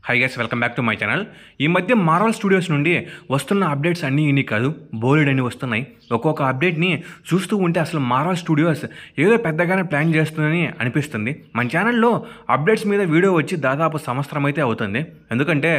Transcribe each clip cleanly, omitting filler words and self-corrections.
Hi guys, welcome back to my channel. ఈ మధ్య Marvel studios నుండి వస్తున్న అప్డేట్స్ అన్నీ ఇన్ని కాదు, బోల్డ్ అని వస్తున్నాయి. ఒక్కొక్క అప్డేట్ని చూస్తూ ఉంటే అసలు మార్వెల్ స్టూడియోస్ ఏదో పెద్దగానే ప్లాన్ చేస్తుందని అనిపిస్తుంది. మన ఛానల్లో అప్డేట్స్ మీద వీడియో వచ్చి దాదాపు సంవత్సరం అయితే అవుతుంది. ఎందుకంటే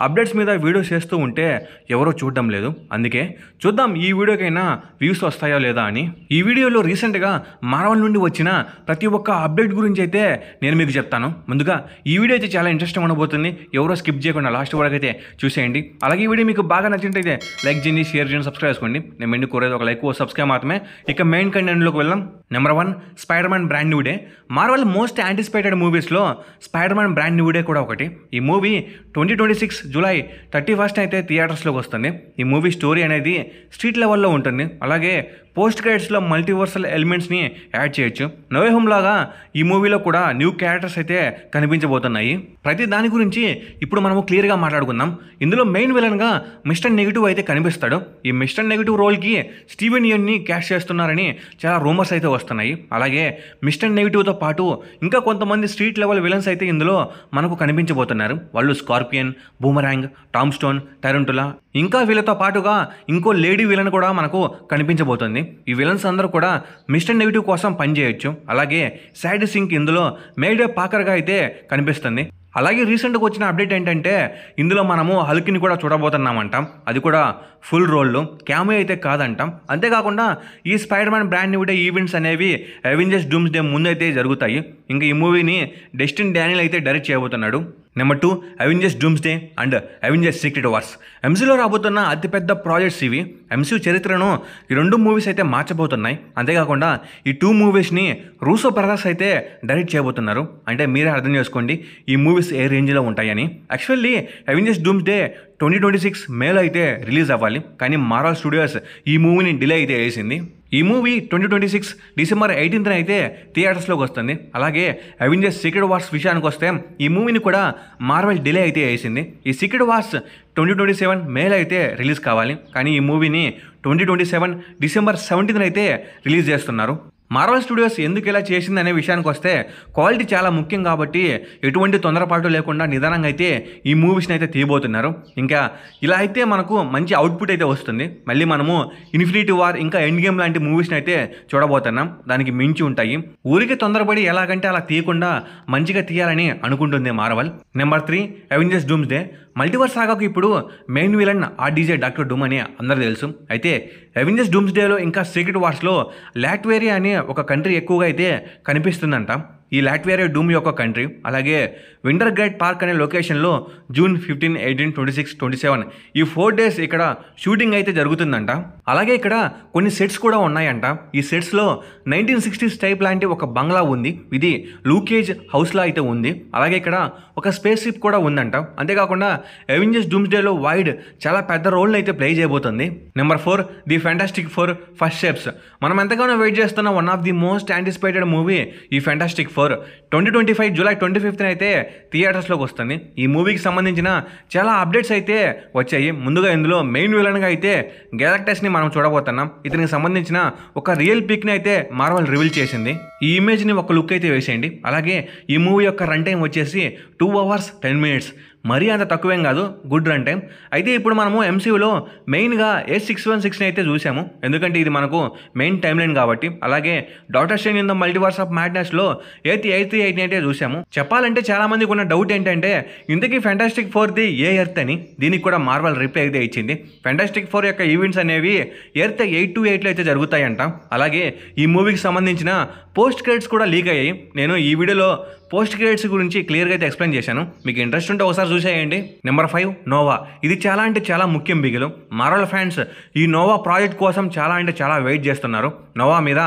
అప్డేట్స్ మీద వీడియోస్ చేస్తూ ఉంటే ఎవరో చూడడం లేదు. అందుకే చూద్దాం ఈ వీడియోకైనా వ్యూస్ వస్తాయో లేదా అని. ఈ వీడియోలో రీసెంట్గా మార్వెల్ నుండి వచ్చిన ప్రతి ఒక్క అప్డేట్ గురించి అయితే నేను మీకు చెప్తాను. ముందుగా ఈ వీడియో అయితే చాలా ఇంట్రెస్టింగ్ ఉండబోతుంది. ఎవరో స్కిప్ చేయకుండా లాస్ట్ వరకు అయితే చూసేయండి. అలాగే ఈ వీడియో మీకు బాగా నచ్చినట్లయితే లైక్ చేయండి, షేర్ చేయండి, సబ్స్క్రైబ్ చేసుకోండి. నేను మెండు కోరేది ఒక లైక్, సబ్స్క్రైబ్ మాత్రమే. ఇక మెయిన్ కంటెంట్లోకి వెళ్దాం. Number 1, Spider Man brand new day. Marvel most anticipated మూవీస్లో Spider Man brand new day కూడా ఒకటి. ఈ మూవీ 2026 జూలై 31 అయితే థియేటర్స్లోకి వస్తుంది. ఈ మూవీ స్టోరీ అనేది స్ట్రీట్ లెవెల్లో ఉంటుంది. అలాగే పోస్ట్ క్రెడిట్స్లో మల్టీవర్సల్ ఎలిమెంట్స్ని యాడ్ చేయొచ్చు. నోవే హోమ్ లాగా ఈ మూవీలో కూడా న్యూ క్యారెక్టర్స్ అయితే కనిపించబోతున్నాయి. ప్రతి దాని గురించి ఇప్పుడు మనము క్లియర్గా మాట్లాడుకుందాం. ఇందులో మెయిన్ విలన్గా మిస్టర్ నెగిటివ్ అయితే కనిపిస్తాడు. ఈ మిస్టర్ నెగిటివ్ రోల్కి స్టీవెన్ యన్ని క్యాస్ట్ చేస్తున్నారని చాలా రూమర్స్ అయితే వస్తున్నాయి. అలాగే మిస్టర్ నెగిటివ్తో పాటు ఇంకా కొంతమంది స్ట్రీట్ లెవెల్ విలన్స్ అయితే ఇందులో మనకు కనిపించబోతున్నారు. వాళ్ళు స్కార్పియన్, బూమరాంగ్, టామ్ స్టోన్, టెరంటులా, ఇంకా వీళ్ళతో పాటుగా ఇంకో లేడీ విలన్ కూడా మనకు కనిపించబోతుంది. ఈ విలన్స్ అందరూ కూడా మిస్టర్ నెగిటివ్ కోసం పనిచేయొచ్చు. అలాగే సాడ్ సింక్ ఇందులో మేడే పాకర్గా అయితే కనిపిస్తుంది. అలాగే రీసెంట్గా వచ్చిన అప్డేట్ ఏంటంటే ఇందులో మనము హల్క్ని కూడా చూడబోతున్నామంటాం. అది కూడా ఫుల్ రోల్లో, క్యామియో అయితే కాదంటాం. అంతేకాకుండా ఈ Spider Man brand new day events అనేవి అవెంజర్స్ డూమ్స్ డే ముందు అయితే జరుగుతాయి. ఇంకా ఈ మూవీని డెస్టిన్ డానియల్ అయితే డైరెక్ట్ చేయబోతున్నాడు. Number 2, Avengers Doomsday and Avengers secret wars. ఎంసీలో రాబోతున్న అతిపెద్ద ప్రాజెక్ట్స్ ఇవి. ఎంసీ చరిత్రను ఈ 2 మూవీస్ అయితే మార్చబోతున్నాయి. అంతేకాకుండా ఈ 2 మూవీస్ని రూసో బ్రదర్స్ అయితే డైరెక్ట్ చేయబోతున్నారు. అంటే మీరే అర్థం చేసుకోండి ఈ మూవీస్ ఏ రేంజ్లో ఉంటాయని. యాక్చువల్లీ అవెంజర్స్ డూమ్స్ డే 2026 మేలో అయితే రిలీజ్ అవ్వాలి. కానీ మార్వెల్ స్టూడియోస్ ఈ మూవీని డిలే అయితే వేసింది. ఈ మూవీ 2026 డిసెంబర్ 18న అయితే థియేటర్స్లోకి వస్తుంది. అలాగే అవెంజర్స్ సీక్రెట్ వార్స్ విషయానికి వస్తే ఈ మూవీని కూడా మార్వెల్ డిలే అయితే వేసింది. ఈ సీక్రెట్ వార్స్ 2027 మేలో అయితే రిలీజ్ కావాలి. కానీ ఈ మూవీని 2027 డిసెంబర్ 17న అయితే రిలీజ్ చేస్తున్నారు. మార్వెల్ స్టూడియోస్ ఎందుకు ఇలా చేసింది అనే విషయానికి వస్తే క్వాలిటీ చాలా ముఖ్యం కాబట్టి ఎటువంటి తొందరపాటు లేకుండా నిదానంగా అయితే ఈ మూవీస్ని అయితే తీయబోతున్నారు. ఇంకా ఇలా అయితే మనకు మంచి అవుట్పుట్ అయితే వస్తుంది. మళ్ళీ మనము ఇన్ఫినిటీ వార్ ఇంకా ఎండ్ గేమ్ లాంటి మూవీస్ని అయితే చూడబోతున్నాం. దానికి మించి ఉంటాయి. ఊరికి తొందరపడి ఎలాగంటే అలా తీయకుండా మంచిగా తీయాలని అనుకుంటుంది Marvel. Number 3, Avengers Doomsday. Multiverse సాగాకు ఇప్పుడు main villain RDJ doctor doom అని అందరూ తెలుసు. అయితే అవెంజర్స్ డూమ్స్ డేలో ఇంకా సీక్రెట్ వార్స్లో లాట్వేరియా అనే ఒక కంట్రీ ఎక్కువగా అయితే కనిపిస్తుందంట. ఈ లాట్వేరియా డూమ్ యొక్క కంట్రీ. అలాగే వింటర్ గ్రేట్ పార్క్ అనే లొకేషన్లో జూన్ 15, 18, 26, 27 ఈ 4 డేస్ ఇక్కడ షూటింగ్ అయితే జరుగుతుందంట. అలాగే ఇక్కడ కొన్ని సెట్స్ కూడా ఉన్నాయంట. ఈ సెట్స్లో 1960s టైప్ లాంటి ఒక బంగ్లా ఉంది. ఇది లూకేజ్ హౌస్లా అయితే ఉంది. అలాగే ఇక్కడ ఒక స్పేస్ షిప్ కూడా ఉందంట. అంతేకాకుండా అవెంజర్స్ డూమ్స్ డేలో వైడ్ చాలా పెద్ద రోల్ని అయితే ప్లే చేయబోతుంది. Number 4, the fantastic four first steps. మనం ఎంతగానో వెయిట్ చేస్తున్న one of the most anticipated movie ఈ ఫ్యాంటాస్టిక్ 2025 జూలై 25న అయితే థియేటర్స్లోకి వస్తుంది. ఈ మూవీకి సంబంధించిన చాలా అప్డేట్స్ అయితే వచ్చాయి. ముందుగా ఇందులో మెయిన్ విలన్గా అయితే గ్యాలక్టస్ని మనం చూడబోతున్నాం. ఇతనికి సంబంధించిన ఒక రియల్ పిక్ని అయితే మార్వెల్ రివీల్ చేసింది. ఈ ఇమేజ్ని ఒక లుక్ అయితే వేసేయండి. అలాగే ఈ మూవీ యొక్క రన్ టైం వచ్చేసి 2 hours 10 minutes. మరీ అంత తక్కువేం కాదు, గుడ్ రన్ టైం. అయితే ఇప్పుడు మనము ఎంసీయూలో మెయిన్గా A616ని అయితే చూసాము. ఎందుకంటే ఇది మనకు మెయిన్ టైమ్ లైన్ కాబట్టి. అలాగే Doctor Strange in the multiverse of మ్యాడ్నెస్లో 838ని అయితే చూసాము. చెప్పాలంటే చాలా మందికి ఉన్న డౌట్ ఏంటంటే ఇంతకీ ఫ్యాంటాస్టిక్ 4ది ఏ ఎర్త్ అని. దీనికి కూడా మార్వెల్ రిప్లై అయితే ఇచ్చింది. ఫ్యాంటాస్టిక్ 4 యొక్క ఈవెంట్స్ అనేవి ఎర్త్ 828లో అయితే జరుగుతాయంట. అలాగే ఈ మూవీకి సంబంధించిన పోస్ట్ క్రెడిట్స్ కూడా లీక్ అయ్యాయి. నేను ఈ వీడియోలో పోస్ట్ క్రెడిట్స్ గురించి క్లియర్గా అయితే ఎక్స్ప్లెయిన్ చేశాను. మీకు ఇంట్రెస్ట్ ఉంటే ఒకసారి చూసేయండి. Number 5, Nova. ఇది చాలా అంటే చాలా ముఖ్యం బిగులు. మార్వెల్ ఫ్యాన్స్ ఈ నోవా ప్రాజెక్ట్ కోసం చాలా అంటే చాలా వెయిట్ చేస్తున్నారు. నోవా మీద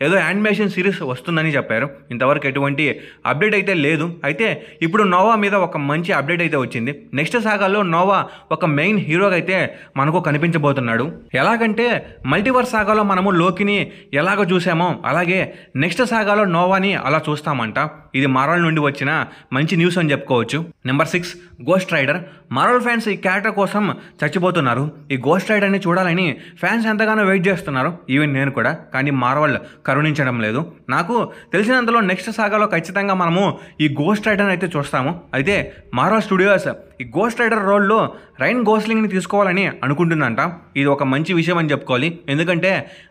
ఏదో యానిమేషన్ సిరీస్ వస్తుందని చెప్పారు. ఇంతవరకు ఎటువంటి అప్డేట్ అయితే లేదు. అయితే ఇప్పుడు నోవా మీద ఒక మంచి అప్డేట్ అయితే వచ్చింది. నెక్స్ట్ సాగాలో నోవా ఒక మెయిన్ హీరోగా అయితే మనకు కనిపించబోతున్నాడు. ఎలాగంటే మల్టీవర్స్ సాగాలో మనము లోకిని ఎలాగ చూసామో అలాగే నెక్స్ట్ సాగాలో నోవాని అలా చూస్తామంట. ఇది మార్వెల్ నుండి వచ్చిన మంచి న్యూస్ అని చెప్పుకోవచ్చు. Number 6, Ghost Rider. Marvel fans ఈ క్యారెక్టర్ కోసం చచ్చిపోతున్నారు. ఈ గోస్ట్ రైడర్ని చూడాలని ఫ్యాన్స్ ఎంతగానో వెయిట్ చేస్తున్నారు. ఈవెన్ నేను కూడా. కానీ కానీ మార్వెల్ కరుణించడం లేదు. నాకు తెలిసినంతలో నెక్స్ట్ సాగాలో ఖచ్చితంగా మనము ఈ గోస్ట్ రైడర్ అయితే చూస్తాము. అయితే మార్వెల్ స్టూడియోస్ ఈ గోస్ట్ రైడర్ రోల్లో రైన్ గోస్లింగ్ని తీసుకోవాలని అనుకుంటుందంట. ఇది ఒక మంచి విషయం అని చెప్పుకోవాలి, ఎందుకంటే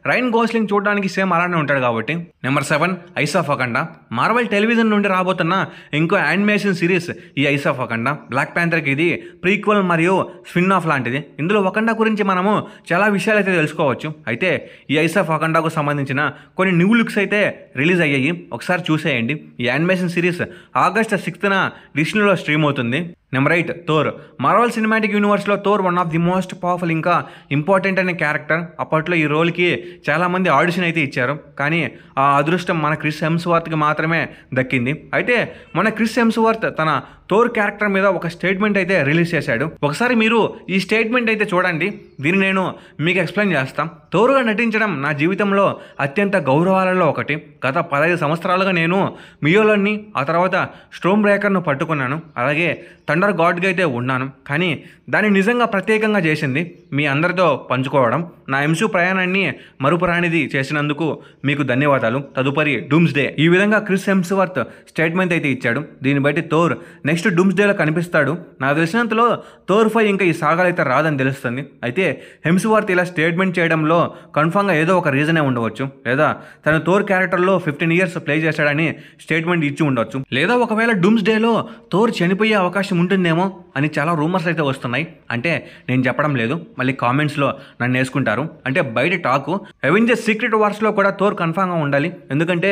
రైన్ గోస్లింగ్ చూడడానికి సేమ్ అలానే ఉంటాడు కాబట్టి. Number 7 Eyes of Wakanda. Marvel television నుండి రాబోతున్న ఇంకో యానిమేషన్ సిరీస్ ఈ ఐస్ ఆఫ్ వకండా. బ్లాక్ ప్యాంథర్కి ఇది ప్రీక్వెల్ మరియు స్పిన్ ఆఫ్ లాంటిది. ఇందులో వకండా గురించి మనము చాలా విషయాలు అయితే తెలుసుకోవచ్చు. అయితే ఈ ఐస్ ఆఫ్ వకండాకు సంబంధించిన కొన్ని న్యూ లుక్స్ అయితే రిలీజ్ అయ్యాయి, ఒకసారి చూసేయండి. ఈ యానిమేషన్ సిరీస్ ఆగస్ట్ 6న డిస్నీలో స్ట్రీమ్ అవుతుంది. Number 8 Thor. మార్వెల్ సినిమాటిక్ యూనివర్స్లో Thor one of the most powerful ఇంకా ఇంపార్టెంట్ అనే క్యారెక్టర్. అప్పట్లో ఈ రోల్కి చాలామంది ఆడిషన్ అయితే ఇచ్చారు, కానీ ఆ అదృష్టం మన క్రిస్ హెమ్స్వర్త్కి మాత్రమే దక్కింది. అయితే మన క్రిస్ హెమ్స్వర్త్ తన థోర్ క్యారెక్టర్ మీద ఒక స్టేట్మెంట్ అయితే రిలీజ్ చేశాడు. ఒకసారి మీరు ఈ స్టేట్మెంట్ అయితే చూడండి, దీన్ని నేను మీకు ఎక్స్ప్లెయిన్ చేస్తాను. థోర్గా నటించడం నా జీవితంలో అత్యంత గౌరవాలలో ఒకటి. గత 15 సంవత్సరాలుగా నేను మియోలన్ని, ఆ తర్వాత స్టోమ్ బ్రేకర్ను పట్టుకున్నాను, అలాగే థండర్ గాడ్గా అయితే ఉన్నాను. కానీ దాన్ని నిజంగా ప్రత్యేకంగా చేసింది మీ అందరితో పంచుకోవడం. నా ఎంసూ ప్రయాణాన్ని మరుపురానిది చేసినందుకు మీకు ధన్యవాదాలు. తదుపరి డూమ్స్డే. ఈ విధంగా క్రిస్ హెమ్స్వర్త్ స్టేట్మెంట్ అయితే ఇచ్చాడు. దీన్ని బట్టి థోర్ నెక్స్ట్ డూమ్స్డేలో కనిపిస్తాడు. నాకు తెలిసినంతలో థోర్ 5 ఇంకా ఈ సాగాలు అయితే రాదని తెలుస్తుంది. అయితే హెమ్స్వర్త్ ఇలా స్టేట్మెంట్ చేయడంలో కన్ఫామ్గా ఏదో ఒక రీజనే ఉండవచ్చు, లేదా తన థోర్ క్యారెక్టర్లో 15 ఇయర్స్ ప్లే చేశాడని స్టేట్మెంట్ ఇచ్చి ఉండొచ్చు, లేదా ఒకవేళ డూమ్స్డేలో థోర్ చనిపోయే అవకాశం ఉంటుందేమో అని చాలా రూమర్స్ అయితే వస్తున్నాయి. అంటే నేను చెప్పడం లేదు, మళ్ళీ కామెంట్స్లో నన్ను వేసుకుంటారు. అంటే బయట టాకు అవెంజర్స్ సీక్రెట్ వార్స్లో కూడా థోర్ కన్ఫామ్గా ఉండాలి, ఎందుకంటే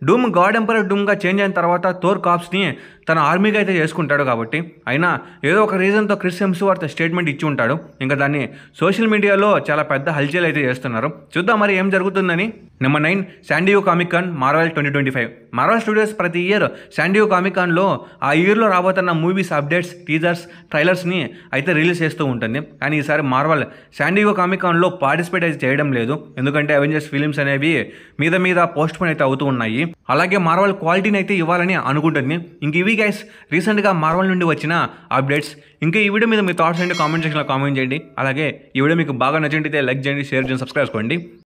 డూమ్ గాడ్ ఎంపరర్ డూమ్గా చేంజ్ అయిన తర్వాత థోర్ కాప్స్ని తన ఆర్మీగా అయితే చేసుకుంటాడు కాబట్టి. అయినా ఏదో ఒక రీజన్తో క్రిస్ హెమ్స్వర్త్ స్టేట్మెంట్ ఇచ్చి ఉంటాడు. ఇంకా దాన్ని సోషల్ మీడియాలో చాలా పెద్ద హల్చల్ అయితే చేస్తున్నారు. చూద్దాం మరి ఏం జరుగుతుందని. నెంబర్ 9 శాండియో కామిక్ కాన్ మార్వెల్ 2025. మార్వెల్ స్టూడియోస్ ప్రతి ఇయర్ శాండియో కామిక్ కాన్లో ఆ ఇయర్లో రాబోతున్న మూవీస్ అప్డేట్స్, టీజర్స్, ట్రైలర్స్ని అయితే రిలీజ్ చేస్తూ ఉంటుంది. కానీ ఈసారి మార్వెల్ శాండియో కామిక్ కాన్లో పార్టిసిపేట్ అయితే చేయడం లేదు, ఎందుకంటే అవెంజర్స్ ఫిలిమ్స్ అనేవి మీద పోస్ట్ పోన్ అయితే అవుతూ ఉన్నాయి. అలాగే మార్వెల్ క్వాలిటీని అయితే ఇవ్వాలని అనుకుంటుంది. ఇంక ఇవి గైస్ రీసెంట్గా మార్వెల్ నుండి వచ్చిన అప్డేట్స్. ఇంకా ఈ వీడియో మీద మీ థాట్స్ ఏంటి కామెంట్ సెక్షన్లో కామెంట్ చేయండి. అలాగే ఈ వీడియో మీకు బాగా నచ్చినట్లయితే లైక్ చేయండి, షేర్ చేయండి, సబ్స్క్రైబ్ చేసుకోండి.